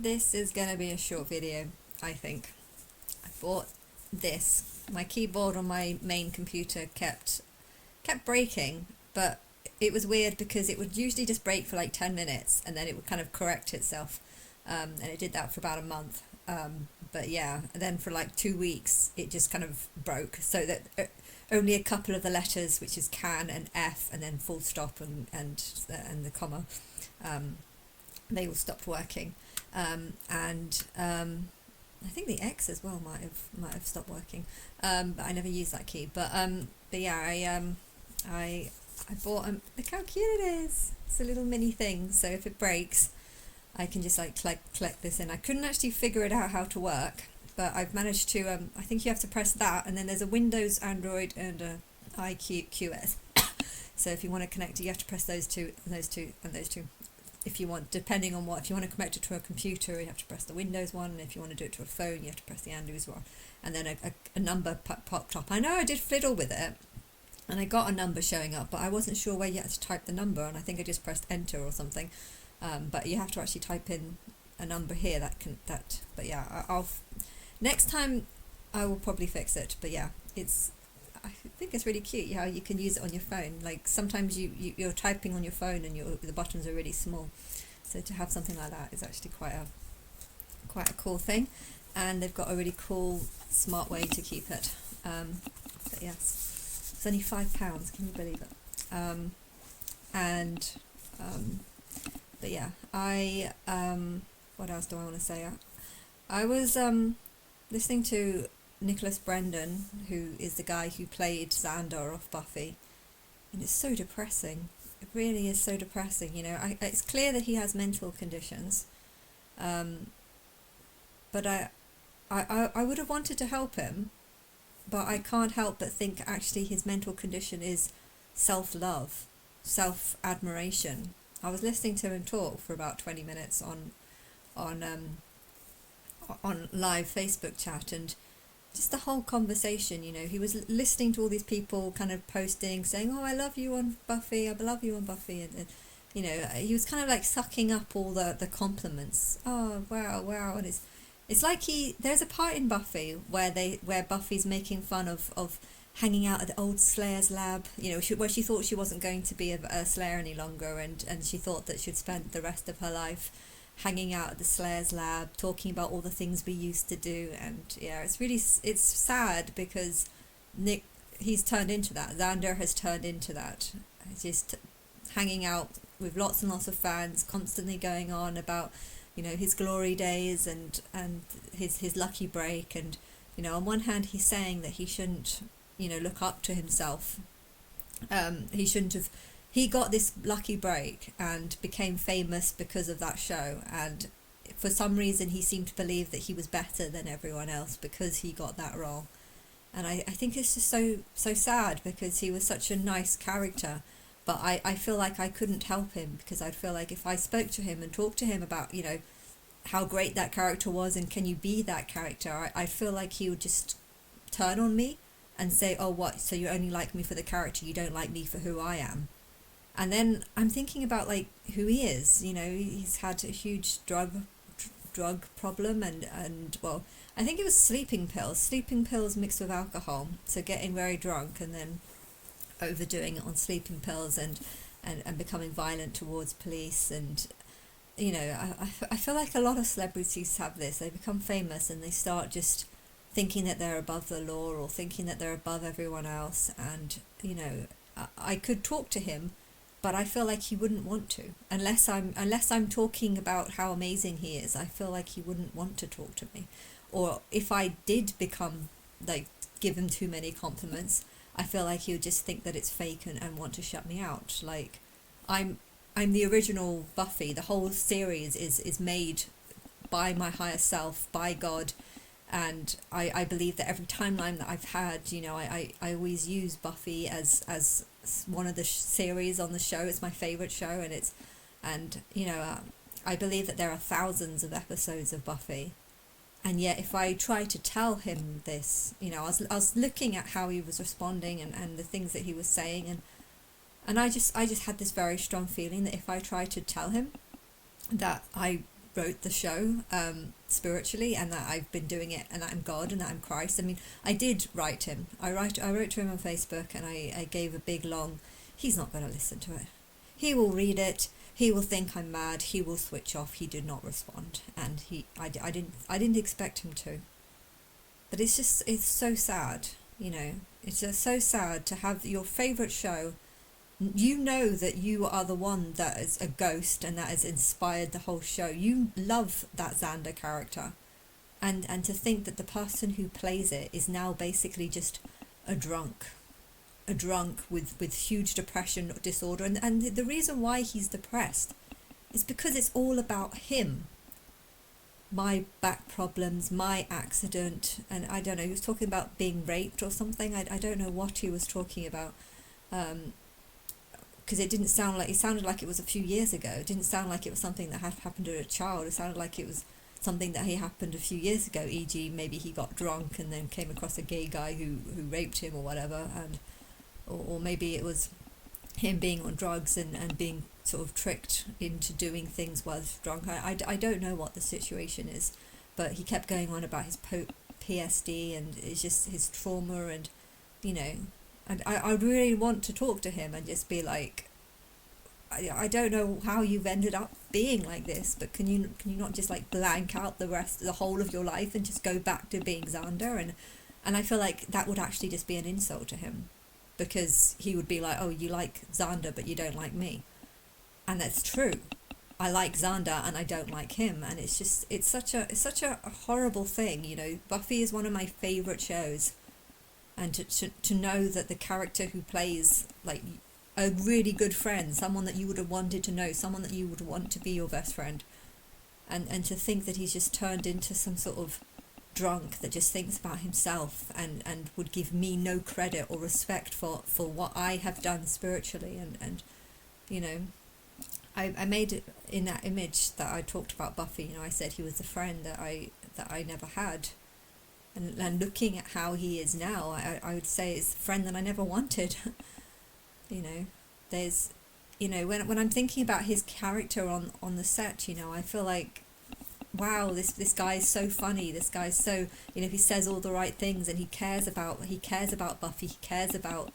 This is going to be a short video, I think. I bought this. My keyboard on my main computer kept breaking, but it was weird because it would usually just break for like 10 minutes and then it would kind of correct itself. And it did that for about a month. But yeah, and then for like 2 weeks it just kind of broke, so that only a couple of the letters, which is can and F and then full stop and the comma, they all stopped working. I think the X as well might have stopped working, but I never used that key. But yeah, I bought look how cute it is. It's a little mini thing, so if it breaks, I can just like collect this in. I couldn't actually figure it out how to work, but I've managed to. I think you have to press that, and then there's a Windows, Android, and a iQS. So if you want to connect it, you have to press those two, and those two, and those two. If you want, depending on what, if you want to connect it to a computer, you have to press the Windows one, and if you want to do it to a phone, you have to press the Android one, and then a number popped up. I know I did fiddle with it, and I got a number showing up, but I wasn't sure where you had to type the number, and I think I just pressed enter or something. But you have to actually type in a number here but yeah, I'll next time I will probably fix it. But yeah, I think it's really cute how you can use it on your phone. Like sometimes you're typing on your phone and the buttons are really small, so to have something like that is actually quite a cool thing. And they've got a really cool smart way to keep it. But yes, it's only £5, can you believe it? But yeah, what else do I want to say? I was listening to Nicholas Brendon, who is the guy who played Xander off Buffy, and it's so depressing. It really is so depressing. You know, it's clear that he has mental conditions, but I would have wanted to help him, but I can't help but think actually his mental condition is self-love, self-admiration. I was listening to him talk for about 20 minutes on live Facebook chat, and just the whole conversation, you know, he was listening to all these people kind of posting, saying, oh, I love you on Buffy, I love you on Buffy, and you know, he was kind of like sucking up all the compliments. Oh, wow, and it's like there's a part in Buffy where Buffy's making fun of hanging out at the old Slayer's lab, you know, where she thought she wasn't going to be a Slayer any longer, and she thought that she'd spent the rest of her life hanging out at the Slayer's lab, talking about all the things we used to do. And yeah, it's sad because he's turned into that. Xander has turned into that. He's just hanging out with lots and lots of fans, constantly going on about, you know, his glory days and his lucky break. And you know, on one hand he's saying that he shouldn't, you know, look up to himself. He shouldn't have. He got this lucky break and became famous because of that show, and for some reason he seemed to believe that he was better than everyone else because he got that role. And I think it's just so sad because he was such a nice character, but I feel like I couldn't help him because I'd feel like if I spoke to him and talked to him about, you know, how great that character was and can you be that character, I feel like he would just turn on me and say, oh, what, so you only like me for the character, you don't like me for who I am. And then I'm thinking about like who he is. You know, he's had a huge drug problem, and well, I think it was sleeping pills mixed with alcohol, so getting very drunk and then overdoing it on sleeping pills and becoming violent towards police. And you know, I feel like a lot of celebrities have this. They become famous and they start just thinking that they're above the law or thinking that they're above everyone else. And you know, I could talk to him, but I feel like he wouldn't want to unless I'm talking about how amazing he is. I feel like he wouldn't want to talk to me, or if I did become like give him too many compliments, I feel like he would just think that it's fake and want to shut me out. Like I'm the original Buffy. The whole series is made by my higher self, by God. And I believe that every timeline that I've had, you know, I always use Buffy as one of the series on the show. It's my favourite show, and you know, I believe that there are thousands of episodes of Buffy, and yet if I try to tell him this, you know, I was looking at how he was responding and the things that he was saying, and I just had this very strong feeling that if I tried to tell him that I wrote the show spiritually, and that I've been doing it, and that I'm God and that I'm Christ. I mean, I did write him. I wrote to him on Facebook, and I gave a big long. He's not going to listen to it. He will read it. He will think I'm mad. He will switch off. He did not respond, and I didn't expect him to. But it's so sad, you know. It's just so sad to have your favourite show. You know that you are the one that is a ghost and that has inspired the whole show. You love that Xander character. And to think that the person who plays it is now basically just a drunk with huge depression disorder. And the reason why he's depressed is because it's all about him. My back problems, my accident, and I don't know, he was talking about being raped or something. I don't know what he was talking about. Because it sounded like it was a few years ago. It didn't sound like it was something that had happened to a child. It sounded like it was something that happened a few years ago, e.g. maybe he got drunk and then came across a gay guy who raped him or whatever, or maybe it was him being on drugs and being sort of tricked into doing things while drunk. I don't know what the situation is, but he kept going on about his PSD and it's just his trauma, and you know, and I really want to talk to him and just be like, I don't know how you've ended up being like this, but can you not just like blank out the whole of your life and just go back to being Xander? And I feel like that would actually just be an insult to him, because he would be like, oh, you like Xander but you don't like me. And that's true. I like Xander and I don't like him, and it's such a horrible thing, you know. Buffy is one of my favourite shows, and to know that the character who plays like a really good friend, someone that you would have wanted to know, someone that you would want to be your best friend, and to think that he's just turned into some sort of drunk that just thinks about himself and would give me no credit or respect for what I have done spiritually, and you know, I made it in that image that I talked about Buffy, you know, I said he was the friend that I never had, and looking at how he is now, I would say it's the friend that I never wanted. You know, there's, you know, when I'm thinking about his character on the set, you know, I feel like, wow, this guy is so funny. This guy's so, you know, he says all the right things, and he cares about Buffy. He cares about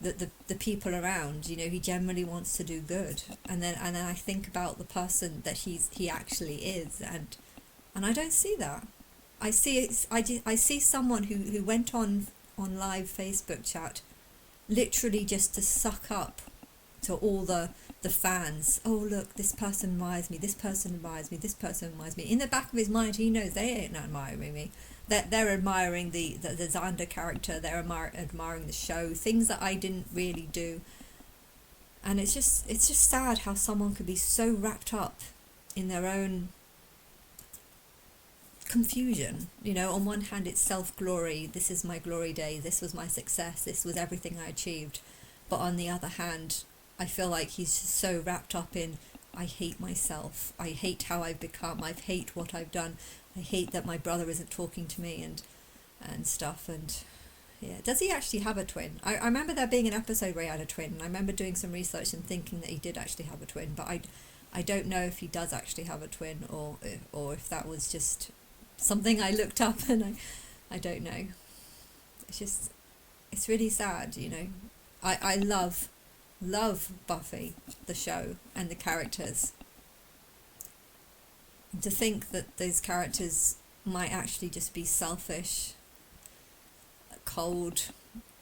the people around. You know, he generally wants to do good. And then I think about the person that he actually is, and I don't see that. I see someone who went on live Facebook chat, literally just to suck up to all the fans. Oh, look, this person admires me, this person admires me, this person admires me. In the back of his mind, he knows they ain't admiring me. They're admiring the Xander character, they're admiring the show, things that I didn't really do. And it's just sad how someone could be so wrapped up in their own confusion. You know, on one hand it's self-glory, this is my glory day, this was my success, this was everything I achieved. But on the other hand, I feel like he's just so wrapped up in, I hate myself, I hate how I've become, I hate what I've done, I hate that my brother isn't talking to me and stuff. And yeah, does he actually have a twin? I remember there being an episode where he had a twin, and I remember doing some research and thinking that he did actually have a twin, but I don't know if he does actually have a twin, or if that was just something I looked up, and I don't know. It's really sad, you know. I love Buffy, the show, and the characters. And to think that those characters might actually just be selfish, cold,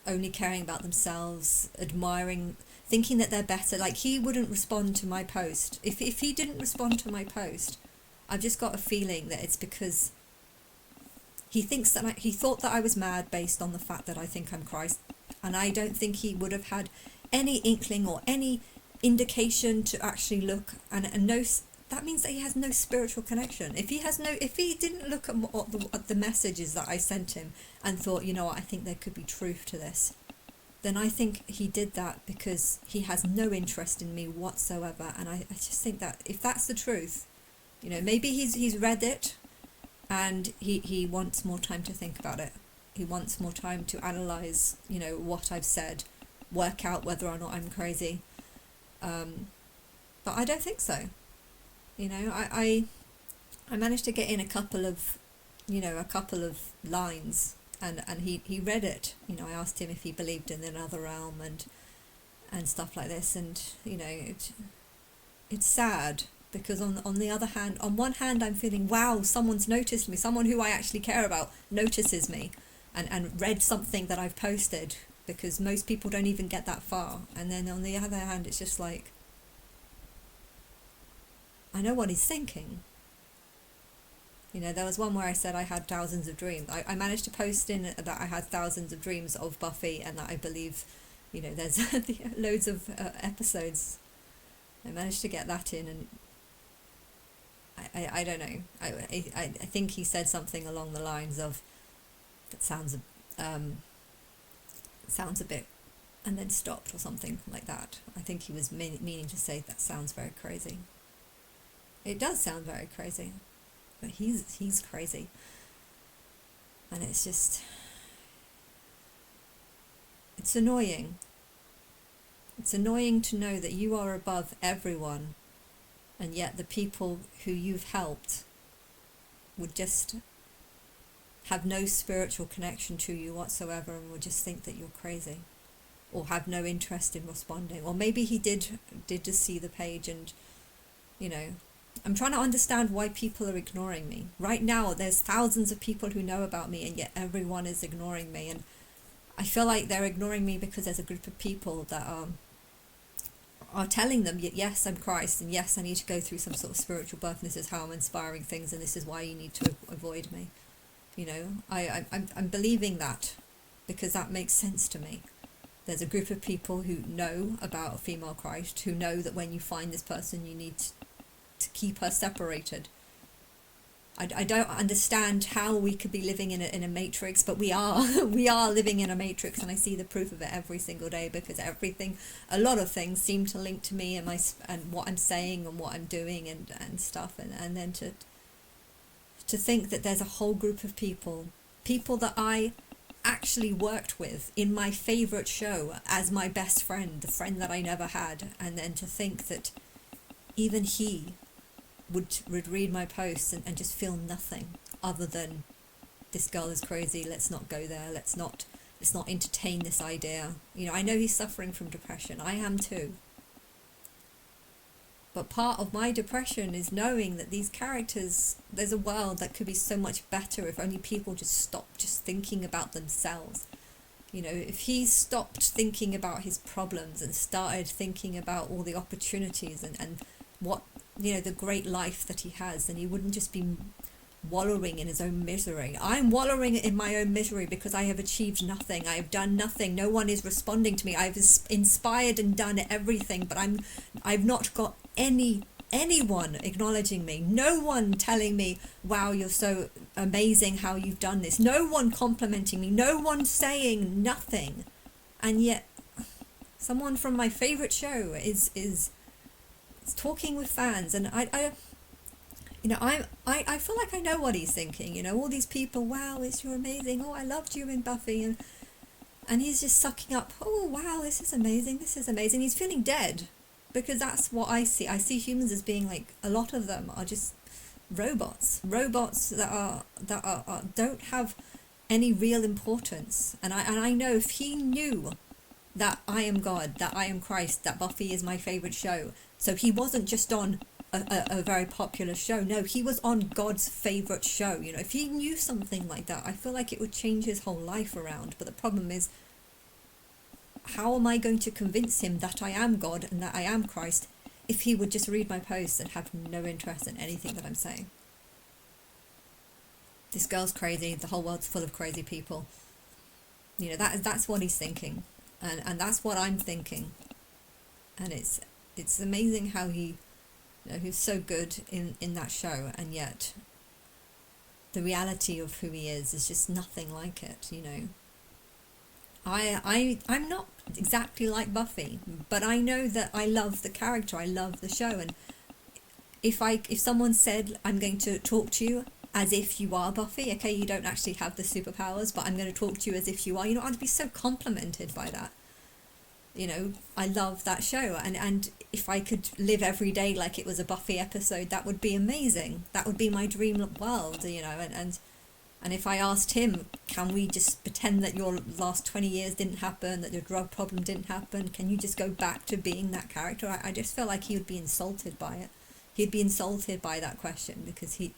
only caring about themselves, admiring, thinking that they're better. Like, he wouldn't respond to my post. If he didn't respond to my post, I've just got a feeling that it's because he thought that I was mad based on the fact that I think I'm Christ, and I don't think he would have had any inkling or any indication to actually look and know. That means that he has no spiritual connection. If he didn't look at the messages that I sent him and thought, you know what, I think there could be truth to this, then I think he did that because he has no interest in me whatsoever. And I just think that if that's the truth, you know, maybe he's read it and he wants more time to think about it. He wants more time to analyse, you know, what I've said, work out whether or not I'm crazy. But I don't think so. You know, I managed to get in a couple of lines, and he read it. I asked him if he believed in another realm and stuff like this, and it's sad, because on the other hand, on one hand, I'm feeling, wow, someone's noticed me, someone who I actually care about notices me, and read something that I've posted, because most people don't even get that far. And then on the other hand, it's just like, I know what he's thinking. There was one where I said I had thousands of dreams. I managed to post in that I had thousands of dreams of Buffy, and that I believe, there's loads of episodes. I managed to get that in, and I don't know. I think he said something along the lines of, that sounds a bit, and then stopped, or something like that. I think he was meaning to say that sounds very crazy. It does sound very crazy, but he's crazy, and it's just, it's annoying. It's annoying to know that you are above everyone, and yet the people who you've helped would just have no spiritual connection to you whatsoever, and will just think that you're crazy, or have no interest in responding. Or maybe he did just see the page, and I'm trying to understand why people are ignoring me. Right now there's thousands of people who know about me, and yet everyone is ignoring me, and I feel like they're ignoring me because there's a group of people that are telling them, yes, I'm Christ, and yes, I need to go through some sort of spiritual birth, and this is how I'm inspiring things, and this is why you need to avoid me. I'm believing that because that makes sense to me. There's a group of people who know about a female Christ, who know that when you find this person, you need to keep her separated. I don't understand how we could be living in a matrix, but we are. We are living in a matrix, and I see the proof of it every single day, because a lot of things seem to link to me and what I'm saying and what I'm doing and stuff, and then to think that there's a whole group of people that I actually worked with in my favourite show as my best friend, the friend that I never had, and then to think that even he would read my posts and just feel nothing other than, this girl is crazy, let's not go there, let's not entertain this idea. I know he's suffering from depression. I am too. But part of my depression is knowing that these characters, there's a world that could be so much better if only people just stopped just thinking about themselves. If he stopped thinking about his problems and started thinking about all the opportunities and what, the great life that he has, then he wouldn't just be wallowing in his own misery. I'm wallowing in my own misery because I have achieved nothing. I have done nothing. No one is responding to me. I've inspired and done everything, but I've not got anyone acknowledging me. No one telling me, wow, you're so amazing how you've done this. No one complimenting me. No one saying nothing. And yet someone from my favorite show is talking with fans, and I feel like I know what he's thinking. All these people, wow, you're amazing, oh, I loved you in Buffy, and he's just sucking up, oh wow, this is amazing. He's feeling dead, because that's what I see humans as being like, a lot of them are just robots that are don't have any real importance. And I know if he knew that I am God, that I am Christ, that Buffy is my favourite show, so he wasn't just on a very popular show. No, he was on God's favourite show. If he knew something like that, I feel like it would change his whole life around. But the problem is, how am I going to convince him that I am God and that I am Christ if he would just read my posts and have no interest in anything that I'm saying? This girl's crazy, the whole world's full of crazy people. That's what he's thinking, and that's what I'm thinking. And it's amazing how he's so good in that show, and yet the reality of who he is just nothing like it. I'm not exactly like Buffy, but I know that I love the character, I love the show, and if someone said, I'm going to talk to you as if you are Buffy, okay, you don't actually have the superpowers, but I'm going to talk to you as if you are, I'd be so complimented by that. I love that show, and if I could live every day like it was a Buffy episode, that would be amazing. That would be my dream world, you know. And if I asked him, can we just pretend that your last 20 years didn't happen, that your drug problem didn't happen? Can you just go back to being that character? I just feel like he would be insulted by it. He'd be insulted by that question, because he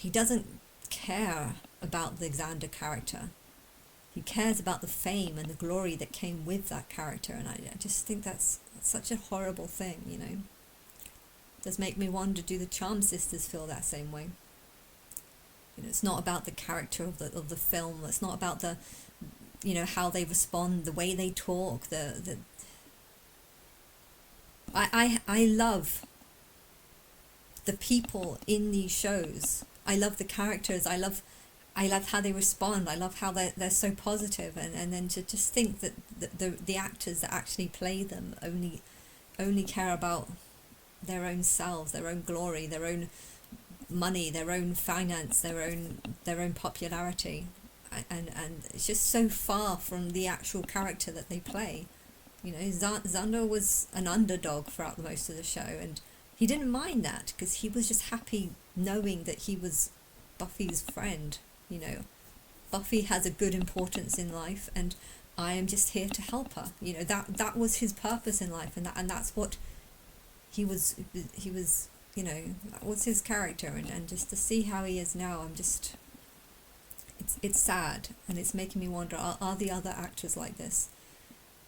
doesn't care about the Xander character. He cares about the fame and the glory that came with that character. And I just think that's such a horrible thing, you know. It does make me wonder, do the Charm Sisters feel that same way? You know, it's not about the character of the film. It's not about the, you know, how they respond, the way they talk. I love the people in these shows. I love the characters. I love how they respond. I love how they're so positive. And then to just think that the actors that actually play them only care about their own selves, their own glory, their own money, their own finance, their own popularity, and it's just so far from the actual character that they play. You know, Xander was an underdog throughout most of the show, and he didn't mind that, because he was just happy knowing that he was Buffy's friend. You know, Buffy has a good importance in life, and I am just here to help her. You know, that was his purpose in life, and that's what he was. You know, that was his character, and just to see how he is now, it's sad, and it's making me wonder, are the other actors like this?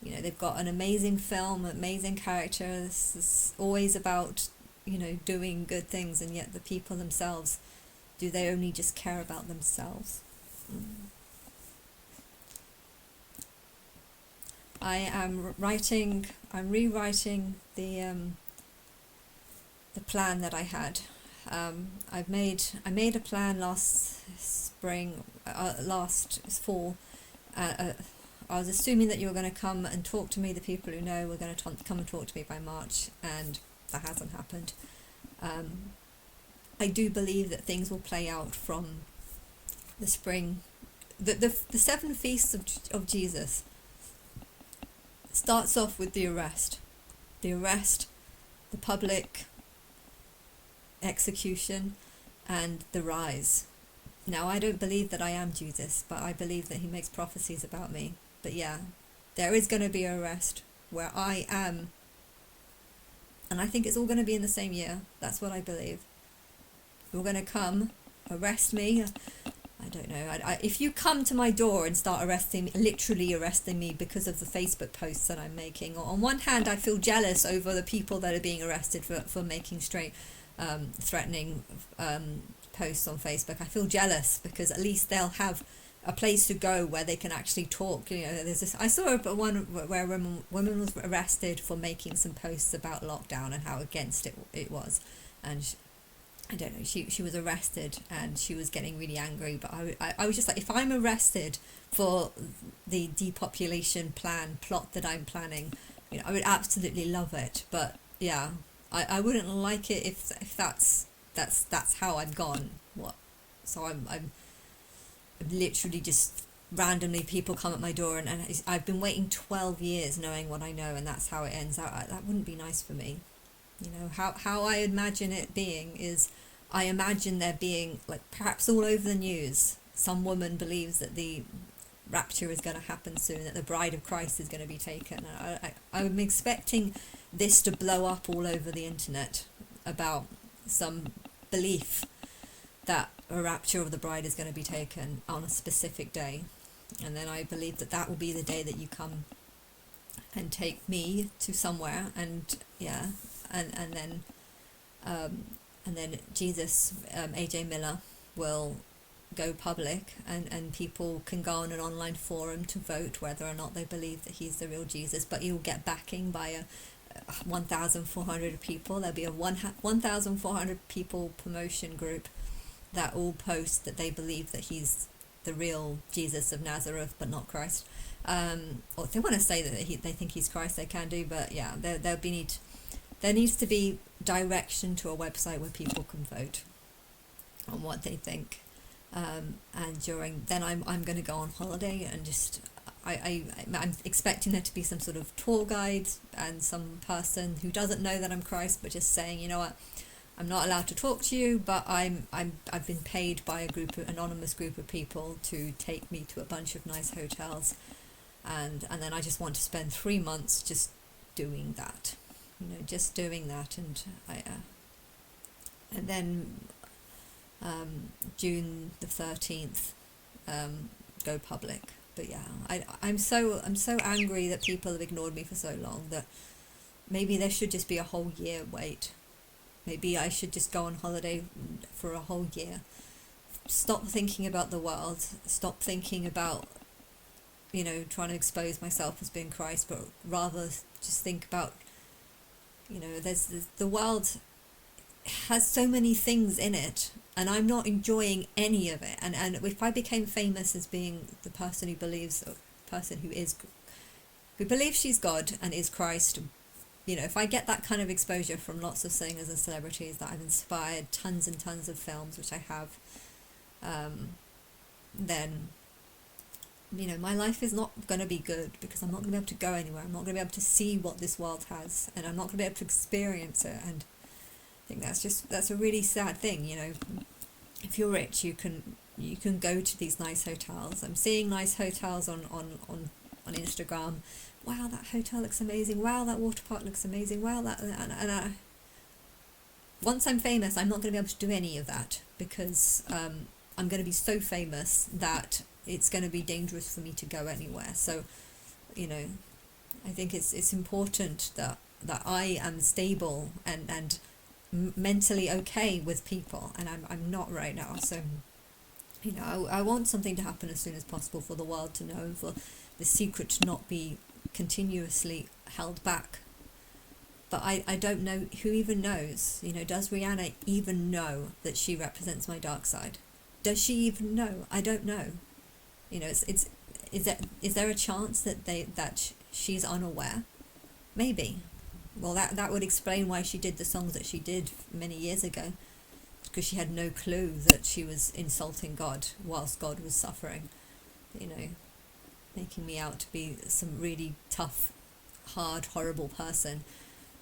You know, they've got an amazing film, amazing character. This is always about, you know, doing good things, and yet the people themselves, do they only just care about themselves? I'm rewriting the plan that I had. I made a plan last fall. I was assuming that you were going to come and talk to me. The people who know were going to come and talk to me by March, and that hasn't happened. I do believe that things will play out from the spring. The 7 feasts of Jesus starts off with the arrest, the public execution, and the rise. Now, I don't believe that I am Jesus, but I believe that he makes prophecies about me. But yeah, there is going to be an arrest where I am, and I think it's all going to be in the same year. That's what I believe. You're going to come, arrest me. I don't know. If you come to my door and start literally arresting me because of the Facebook posts that I'm making, on one hand, I feel jealous over the people that are being arrested for making threatening posts on Facebook. I feel jealous, because at least they'll have a place to go where they can actually talk. You know, there's this. I saw one where a woman was arrested for making some posts about lockdown and how against it was, and I don't know, she was arrested and she was getting really angry, but I was just like, if I'm arrested for the depopulation plot that I'm planning, you know, I would absolutely love it. But yeah, I wouldn't like it if that's how I've gone. So I'm literally just randomly people come at my door, and I've been waiting 12 years knowing what I know, and that's how it ends out. That wouldn't be nice for me. You know, how I imagine it being is, I imagine there being, like, perhaps all over the news, some woman believes that the rapture is going to happen soon, that the bride of Christ is going to be taken. I'm expecting this to blow up all over the internet about some belief that a rapture of the bride is going to be taken on a specific day. And then I believe that will be the day that you come and take me to somewhere, and yeah, and then Jesus, AJ Miller, will go public, and people can go on an online forum to vote whether or not they believe that he's the real Jesus. But he'll get backing by a 1,400 people. There'll be a 1,400 people promotion group that all post that they believe that he's the real Jesus of Nazareth, but not Christ. Or if they want to say that they think he's Christ, they can do. But yeah, there needs to be direction to a website where people can vote on what they think. And then I'm going to go on holiday and just I'm expecting there to be some sort of tour guide and some person who doesn't know that I'm Christ, but just saying, you know what, I'm not allowed to talk to you, but I've been paid by anonymous group of people to take me to a bunch of nice hotels, and then I just want to spend 3 months just doing that, just doing that, and then June the 13th, go public. But yeah, I'm so angry that people have ignored me for so long that maybe there should just be a whole year wait. Maybe I should just go on holiday for a whole year. Stop thinking about the world. Stop thinking about, trying to expose myself as being Christ, but rather just think about, the world has so many things in it, and I'm not enjoying any of it. And if I became famous as being the person who believes, or person who believes she's God and is Christ, if I get that kind of exposure from lots of singers and celebrities that I've inspired tons and tons of films, which I have, then, my life is not going to be good, because I'm not going to be able to go anywhere. I'm not going to be able to see what this world has, and I'm not going to be able to experience it. And I think that's a really sad thing. If you're rich, you can go to these nice hotels. I'm seeing nice hotels on Instagram. Wow, that hotel looks amazing. Wow, that water park looks amazing. Wow, once I'm famous, I'm not going to be able to do any of that, because I'm going to be so famous that it's going to be dangerous for me to go anywhere. So, I think it's important that I am stable and mentally okay with people, and I'm not right now. So, I want something to happen as soon as possible for the world to know, and for the secret to not be continuously held back. But I don't know who even knows. Does Rihanna even know that she represents my dark side? Does she even know? I don't know. Is there a chance that she's unaware? Maybe. Well, that would explain why she did the songs that she did many years ago, because she had no clue that she was insulting God whilst God was suffering, making me out to be some really tough, hard, horrible person.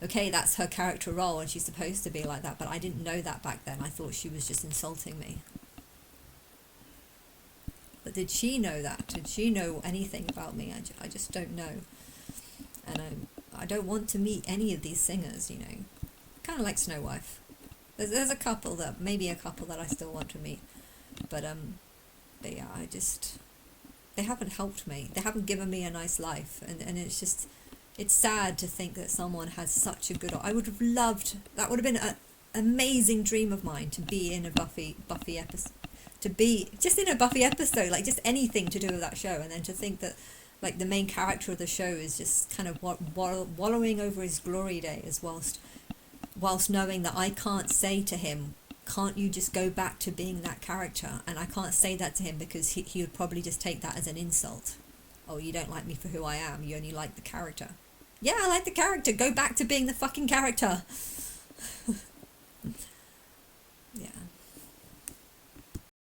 Okay, that's her character role, and she's supposed to be like that, but I didn't know that back then. I thought she was just insulting me. But did she know that? Did she know anything about me? I just don't know. And I don't want to meet any of these singers, Kind of like Snow Wife. There's a couple that I still want to meet. But yeah, they haven't helped me. They haven't given me a nice life. And it's sad to think that someone has such a good... I would have loved... That would have been an amazing dream of mine, to be in a Buffy episode. To be just in a Buffy episode, like just anything to do with that show. And then to think that like the main character of the show is just kind of wallowing over his glory days, whilst knowing that I can't say to him, can't you just go back to being that character? And I can't say that to him, because he would probably just take that as an insult. Oh, you don't like me for who I am, you only like the character. Yeah, I like the character, go back to being the fucking character.